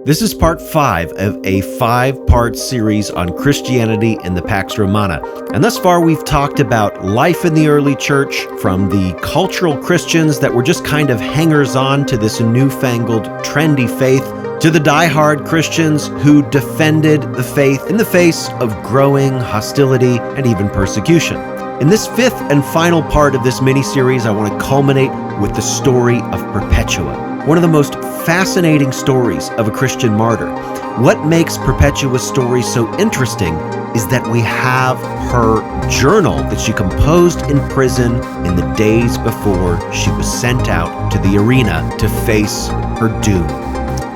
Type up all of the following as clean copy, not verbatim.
This is part 5 of a 5-part series on Christianity in the Pax Romana. And thus far, we've talked about life in the early church, from the cultural Christians that were just kind of hangers-on to this newfangled, trendy faith, to the die-hard Christians who defended the faith in the face of growing hostility and even persecution. In this 5th and final part of this mini-series, I want to culminate with the story of Perpetua, one of the most fascinating stories of a Christian martyr. What makes Perpetua's story so interesting is that we have her journal that she composed in prison in the days before she was sent out to the arena to face her doom.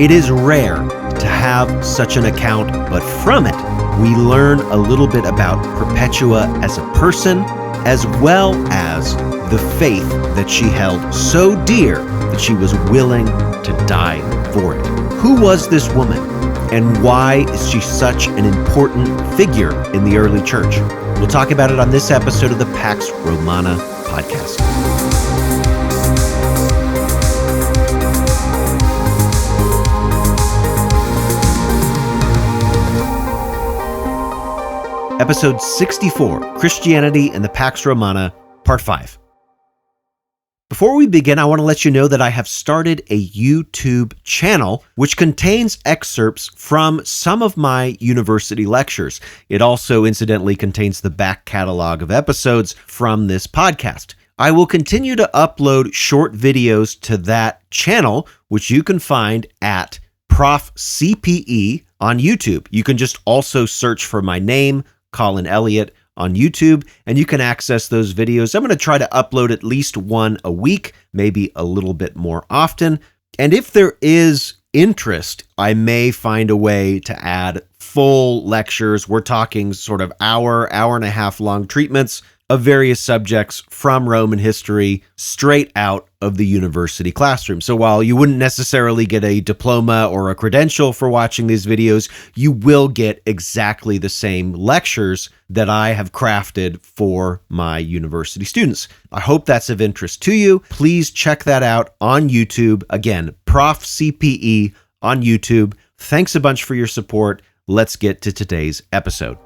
It is rare to have such an account, but from it, we learn a little bit about Perpetua as a person, as well as the faith that she held so dear that she was willing to die for it. Who was this woman, and why is she such an important figure in the early church? We'll talk about it on this episode of the Pax Romana podcast. Episode 64, Christianity in the Pax Romana, Part 5. Before we begin, I want to let you know that I have started a YouTube channel which contains excerpts from some of my university lectures. It also, incidentally, contains the back catalog of episodes from this podcast. I will continue to upload short videos to that channel, which you can find at Prof. CPE on YouTube. You can just also search for my name, Colin Elliott, on YouTube, and you can access those videos. I'm going to try to upload at least one a week, maybe a little bit more often. And if there is interest, I may find a way to add full lectures. We're talking sort of hour and a half long treatments of various subjects from Roman history straight out of the university classroom. So while you wouldn't necessarily get a diploma or a credential for watching these videos, you will get exactly the same lectures that I have crafted for my university students. I hope that's of interest to you. Please check that out on YouTube. Again, Prof. CPE on YouTube. Thanks a bunch for your support. Let's get to today's episode.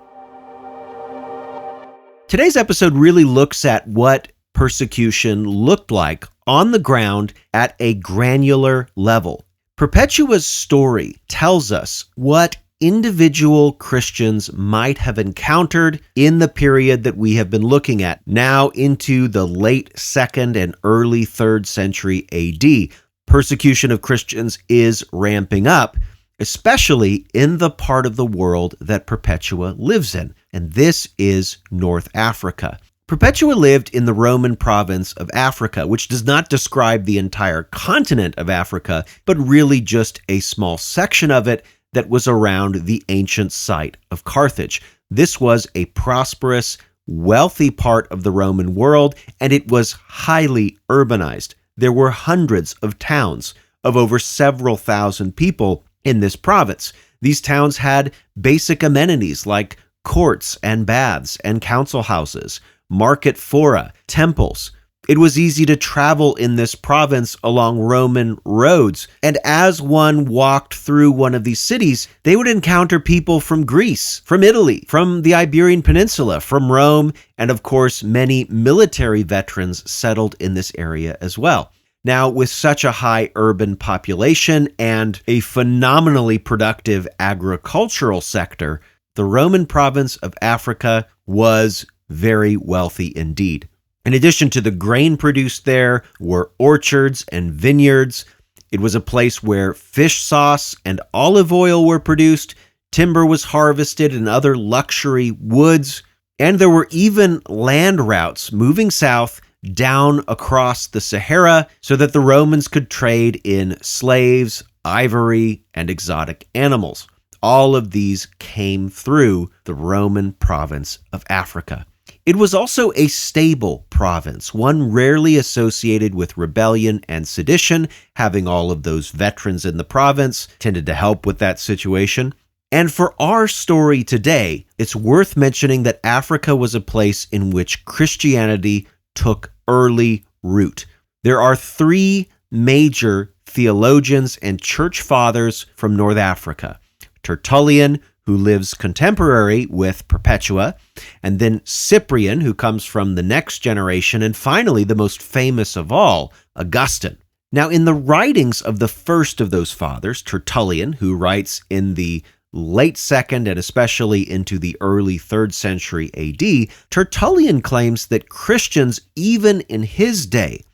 Today's episode really looks at what persecution looked like on the ground at a granular level. Perpetua's story tells us what individual Christians might have encountered in the period that we have been looking at, now into the late 2nd and early 3rd century AD. Persecution of Christians is ramping up, especially in the part of the world that Perpetua lives in, and this is North Africa. Perpetua lived in the Roman province of Africa, which does not describe the entire continent of Africa, but really just a small section of it that was around the ancient site of Carthage. This was a prosperous, wealthy part of the Roman world, and it was highly urbanized. There were hundreds of towns of over several thousand people in this province. These towns had basic amenities like courts and baths and council houses, market fora, temples. It was easy to travel in this province along Roman roads, and as one walked through one of these cities, they would encounter people from Greece, from Italy, from the Iberian Peninsula, from Rome, and of course, many military veterans settled in this area as well. Now, with such a high urban population and a phenomenally productive agricultural sector, the Roman province of Africa was very wealthy indeed. In addition to the grain produced there were orchards and vineyards. It was a place where fish sauce and olive oil were produced, timber was harvested, and other luxury woods. And there were even land routes moving south down across the Sahara so that the Romans could trade in slaves, ivory, and exotic animals. All of these came through the Roman province of Africa. It was also a stable province, one rarely associated with rebellion and sedition. Having all of those veterans in the province tended to help with that situation. And for our story today, it's worth mentioning that Africa was a place in which Christianity took early root. There are 3 major theologians and church fathers from North Africa. Tertullian, who lives contemporary with Perpetua, and then Cyprian, who comes from the next generation, and finally, the most famous of all, Augustine. Now, in the writings of the first of those fathers, Tertullian, who writes in the late 2nd and especially into the early 3rd century AD, Tertullian claims that Christians, even in his day,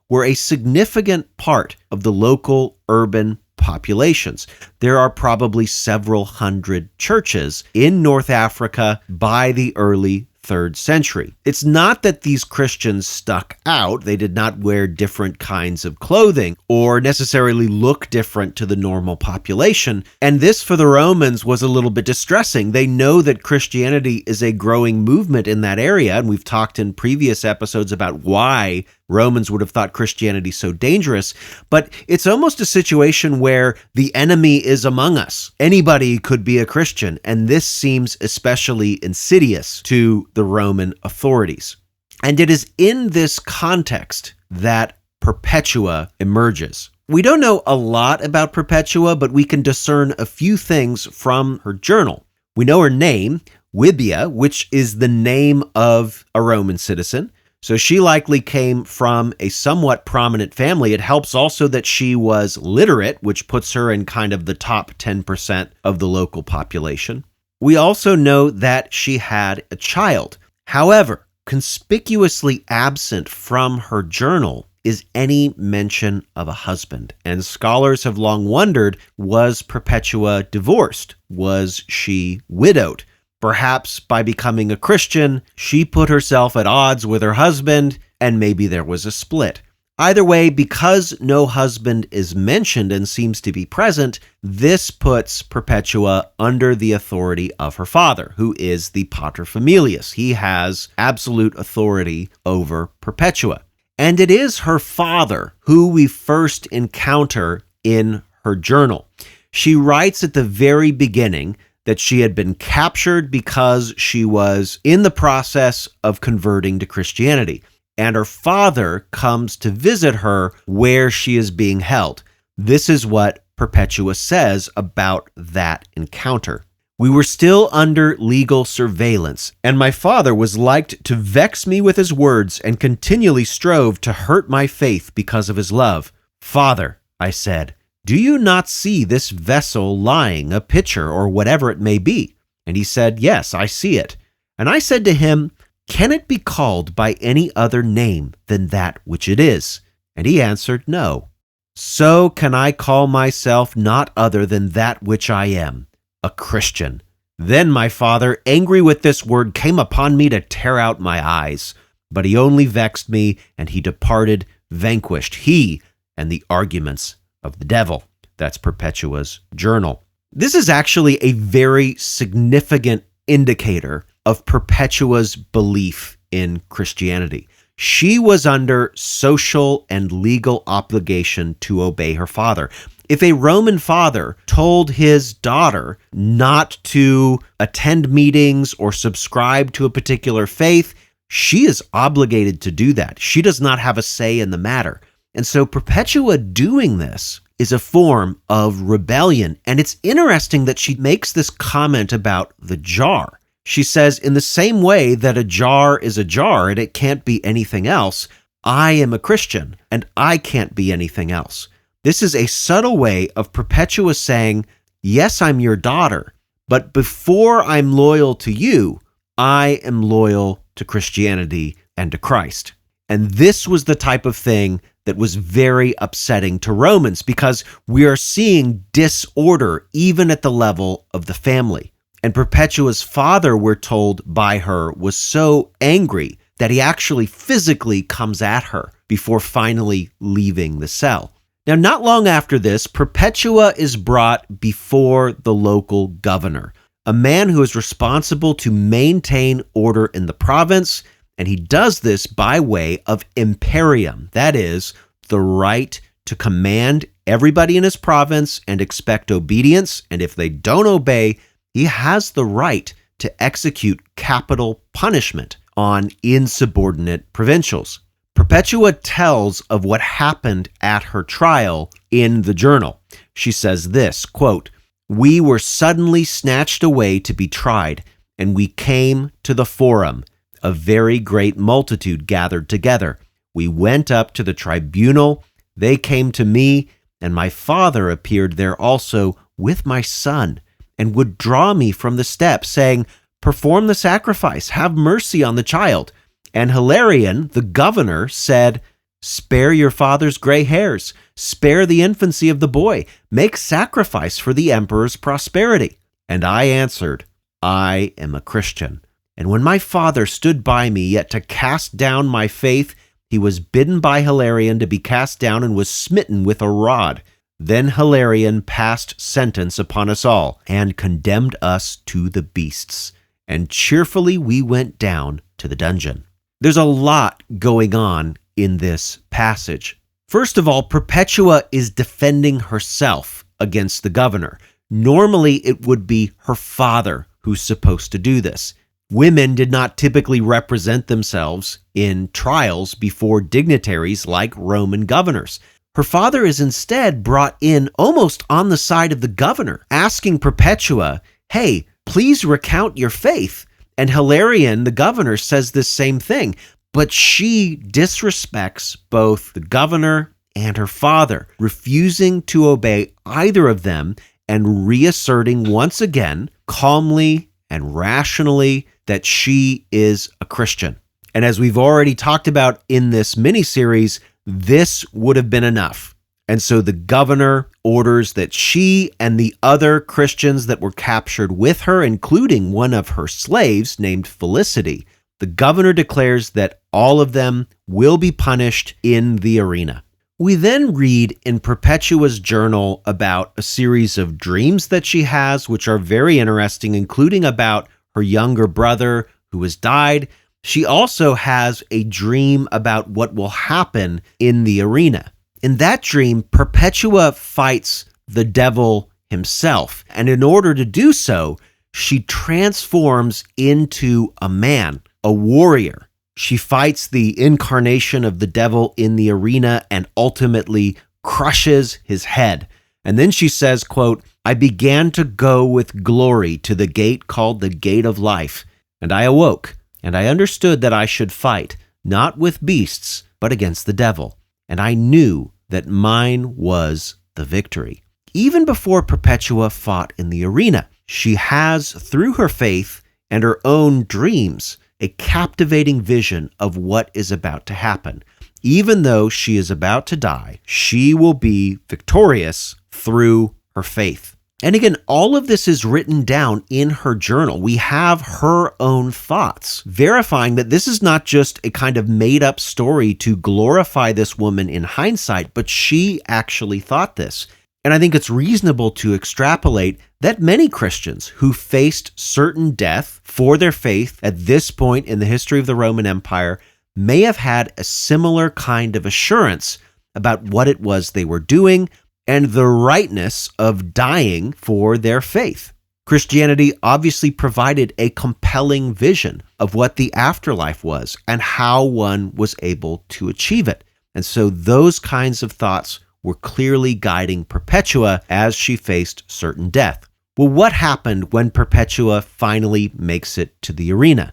were a significant part of the local urban populations. There are probably several hundred churches in North Africa by the early 3rd century. It's not that these Christians stuck out. They did not wear different kinds of clothing or necessarily look different to the normal population. And this, for the Romans, was a little bit distressing. They know that Christianity is a growing movement in that area, and we've talked in previous episodes about why Romans would have thought Christianity so dangerous, but it's almost a situation where the enemy is among us. Anybody could be a Christian, and this seems especially insidious to the Roman authorities. And it is in this context that Perpetua emerges. We don't know a lot about Perpetua, but we can discern a few things from her journal. We know her name, Wibia, which is the name of a Roman citizen. So she likely came from a somewhat prominent family. It helps also that she was literate, which puts her in kind of the top 10% of the local population. We also know that she had a child. However, conspicuously absent from her journal is any mention of a husband. And scholars have long wondered, was Perpetua divorced? Was she widowed? Perhaps by becoming a Christian, she put herself at odds with her husband, and maybe there was a split. Either way, because no husband is mentioned and seems to be present, this puts Perpetua under the authority of her father, who is the paterfamilias. He has absolute authority over Perpetua. And it is her father who we first encounter in her journal. She writes at the very beginning that she had been captured because she was in the process of converting to Christianity. And her father comes to visit her where she is being held. This is what Perpetua says about that encounter. We were still under legal surveillance, and my father was like to vex me with his words and continually strove to hurt my faith because of his love. Father, I said, do you not see this vessel lying, a pitcher or whatever it may be? And he said, yes, I see it. And I said to him, can it be called by any other name than that which it is? And he answered, no. So can I call myself not other than that which I am, a Christian. Then my father, angry with this word, came upon me to tear out my eyes. But he only vexed me, and he departed vanquished, he and the arguments of the devil. That's Perpetua's journal. This is actually a very significant indicator of Perpetua's belief in Christianity. She was under social and legal obligation to obey her father. If a Roman father told his daughter not to attend meetings or subscribe to a particular faith, she is obligated to do that. She does not have a say in the matter. And so Perpetua doing this is a form of rebellion. And it's interesting that she makes this comment about the jar. She says, in the same way that a jar is a jar and it can't be anything else, I am a Christian and I can't be anything else. This is a subtle way of Perpetua saying, yes, I'm your daughter, but before I'm loyal to you, I am loyal to Christianity and to Christ. And this was the type of thing that was very upsetting to Romans because we are seeing disorder even at the level of the family. And Perpetua's father, we're told by her, was so angry that he actually physically comes at her before finally leaving the cell. Now, not long after this, Perpetua is brought before the local governor, a man who is responsible to maintain order in the province, and he does this by way of imperium, that is, the right to command everybody in his province and expect obedience, and if they don't obey, he has the right to execute capital punishment on insubordinate provincials. Perpetua tells of what happened at her trial in the journal. She says this, quote, "We were suddenly snatched away to be tried, and we came to the forum. A very great multitude gathered together. We went up to the tribunal. They came to me, and my father appeared there also with my son, and would draw me from the steps, saying, 'Perform the sacrifice, have mercy on the child.' And Hilarion, the governor, said, 'Spare your father's gray hairs, spare the infancy of the boy, make sacrifice for the emperor's prosperity.' And I answered, 'I am a Christian.' And when my father stood by me, yet to cast down my faith, he was bidden by Hilarion to be cast down and was smitten with a rod. Then Hilarion passed sentence upon us all and condemned us to the beasts. And cheerfully we went down to the dungeon." There's a lot going on in this passage. First of all, Perpetua is defending herself against the governor. Normally, it would be her father who's supposed to do this. Women did not typically represent themselves in trials before dignitaries like Roman governors. Her father is instead brought in almost on the side of the governor, asking Perpetua, "Hey, please recount your faith." And Hilarion, the governor, says this same thing, but she disrespects both the governor and her father, refusing to obey either of them and reasserting once again, calmly and rationally, that she is a Christian. And as we've already talked about in this miniseries, this would have been enough. And so the governor orders that she and the other Christians that were captured with her, including one of her slaves named Felicity, the governor declares that all of them will be punished in the arena. We then read in Perpetua's journal about a series of dreams that she has, which are very interesting, including about her younger brother who has died. She also has a dream about what will happen in the arena. In that dream, Perpetua fights the devil himself, and in order to do so, she transforms into a man, a warrior. She fights the incarnation of the devil in the arena and ultimately crushes his head. And then she says, quote, "I began to go with glory to the gate called the Gate of Life, and I awoke, and I understood that I should fight, not with beasts, but against the devil. And I knew that mine was the victory." Even before Perpetua fought in the arena, she has, through her faith and her own dreams, a captivating vision of what is about to happen. Even though she is about to die, she will be victorious through her faith. And again, all of this is written down in her journal. We have her own thoughts, verifying that this is not just a kind of made-up story to glorify this woman in hindsight, but she actually thought this. And I think it's reasonable to extrapolate that many Christians who faced certain death for their faith at this point in the history of the Roman Empire may have had a similar kind of assurance about what it was they were doing and the rightness of dying for their faith. Christianity obviously provided a compelling vision of what the afterlife was and how one was able to achieve it. And so those kinds of thoughts were clearly guiding Perpetua as she faced certain death. Well, what happened when Perpetua finally makes it to the arena?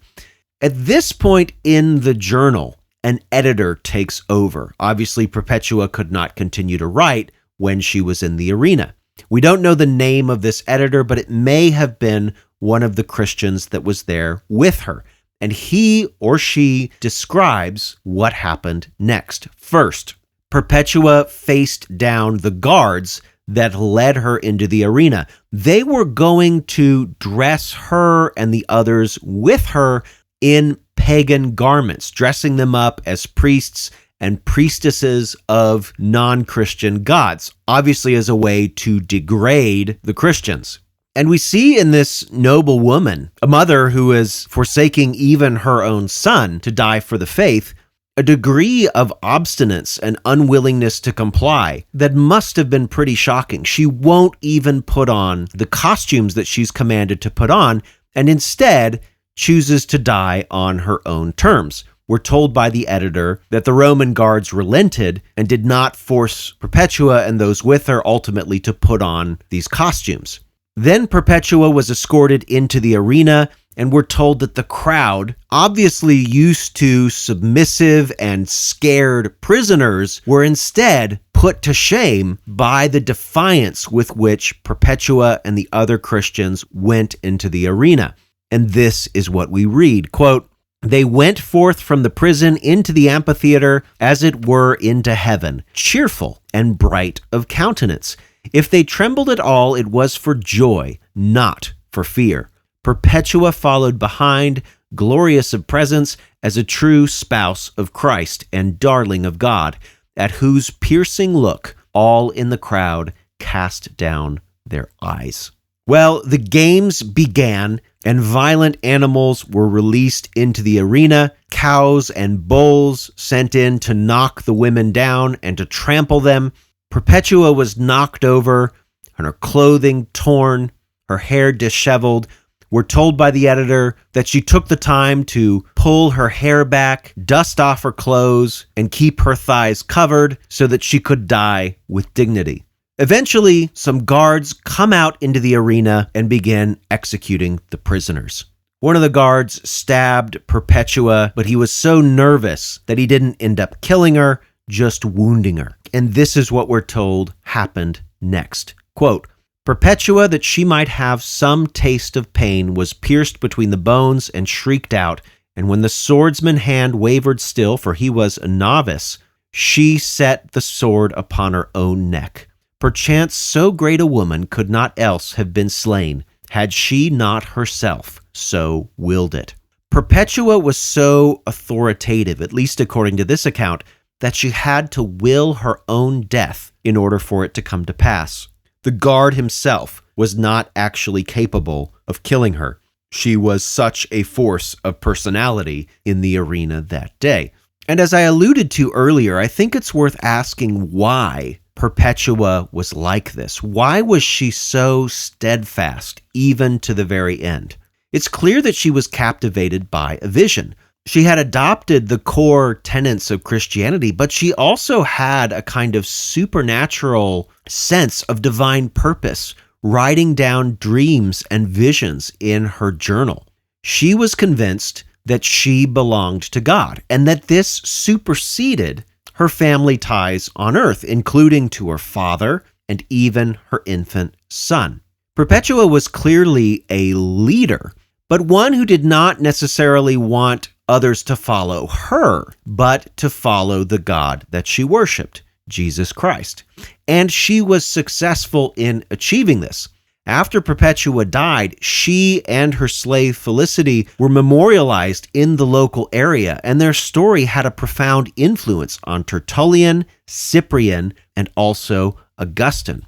At this point in the journal, an editor takes over. Obviously, Perpetua could not continue to write when she was in the arena. We don't know the name of this editor, but it may have been one of the Christians that was there with her. And he or she describes what happened next. First, Perpetua faced down the guards that led her into the arena. They were going to dress her and the others with her in pagan garments, dressing them up as priests and priestesses of non-Christian gods, obviously as a way to degrade the Christians. And we see in this noble woman, a mother who is forsaking even her own son to die for the faith, a degree of obstinance and unwillingness to comply that must have been pretty shocking. She won't even put on the costumes that she's commanded to put on, and instead chooses to die on her own terms. we're told by the editor that the Roman guards relented and did not force Perpetua and those with her ultimately to put on these costumes. Then Perpetua was escorted into the arena, and we're told that the crowd, obviously used to submissive and scared prisoners, were instead put to shame by the defiance with which Perpetua and the other Christians went into the arena. And this is what we read, quote, "They went forth from the prison into the amphitheater, as it were into heaven, cheerful and bright of countenance. If they trembled at all, it was for joy, not for fear. Perpetua followed behind, glorious of presence, as a true spouse of Christ and darling of God, at whose piercing look all in the crowd cast down their eyes." Well, the games began, and violent animals were released into the arena, cows and bulls sent in to knock the women down and to trample them. Perpetua was knocked over, and her clothing torn, her hair disheveled. We're told by the editor that she took the time to pull her hair back, dust off her clothes, and keep her thighs covered so that she could die with dignity. Eventually, some guards come out into the arena and begin executing the prisoners. One of the guards stabbed Perpetua, but he was so nervous that he didn't end up killing her, just wounding her. And this is what we're told happened next. Quote, "Perpetua, that she might have some taste of pain, was pierced between the bones and shrieked out, and when the swordsman's hand wavered still, for he was a novice, she set the sword upon her own neck. Perchance so great a woman could not else have been slain, had she not herself so willed it." Perpetua was so authoritative, at least according to this account, that she had to will her own death in order for it to come to pass. The guard himself was not actually capable of killing her. She was such a force of personality in the arena that day. And as I alluded to earlier, I think it's worth asking why Perpetua was like this. Why was she so steadfast, even to the very end? It's clear that she was captivated by a vision. She had adopted the core tenets of Christianity, but she also had a kind of supernatural sense of divine purpose, writing down dreams and visions in her journal. She was convinced that she belonged to God, and that this superseded her family ties on earth, including to her father and even her infant son. Perpetua was clearly a leader, but one who did not necessarily want others to follow her, but to follow the God that she worshiped, Jesus Christ. And she was successful in achieving this. After Perpetua died, she and her slave Felicity were memorialized in the local area, and their story had a profound influence on Tertullian, Cyprian, and also Augustine.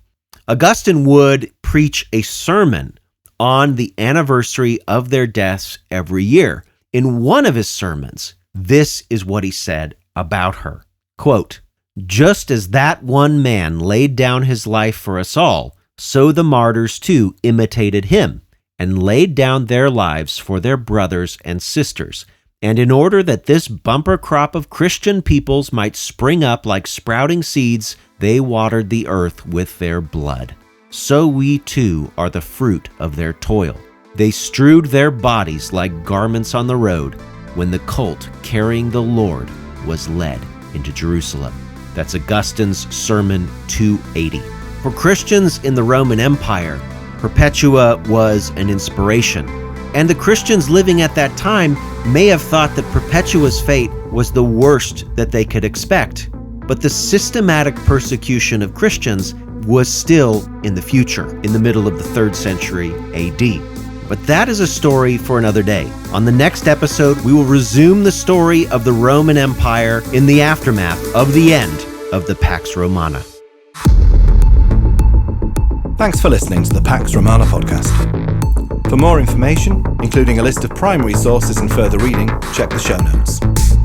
Augustine would preach a sermon on the anniversary of their deaths every year. In one of his sermons, this is what he said about her. Quote, "Just as that one man laid down his life for us all, so the martyrs too imitated him, and laid down their lives for their brothers and sisters. And in order that this bumper crop of Christian peoples might spring up like sprouting seeds, they watered the earth with their blood. So we too are the fruit of their toil. They strewed their bodies like garments on the road when the colt carrying the Lord was led into Jerusalem." That's Augustine's Sermon 280. For Christians in the Roman Empire, Perpetua was an inspiration, and the Christians living at that time may have thought that Perpetua's fate was the worst that they could expect, but the systematic persecution of Christians was still in the future, in the middle of the 3rd century AD. But that is a story for another day. On the next episode, we will resume the story of the Roman Empire in the aftermath of the end of the Pax Romana. Thanks for listening to the Pax Romana podcast. For more information, including a list of primary sources and further reading, check the show notes.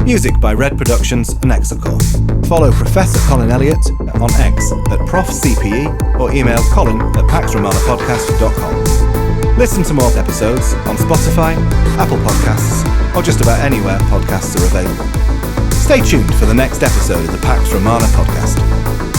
Music by Red Productions and Exocore. Follow Professor Colin Elliott on X at ProfCPE or email colin@paxromanapodcast.com. Listen to more episodes on Spotify, Apple Podcasts, or just about anywhere podcasts are available. Stay tuned for the next episode of the Pax Romana podcast.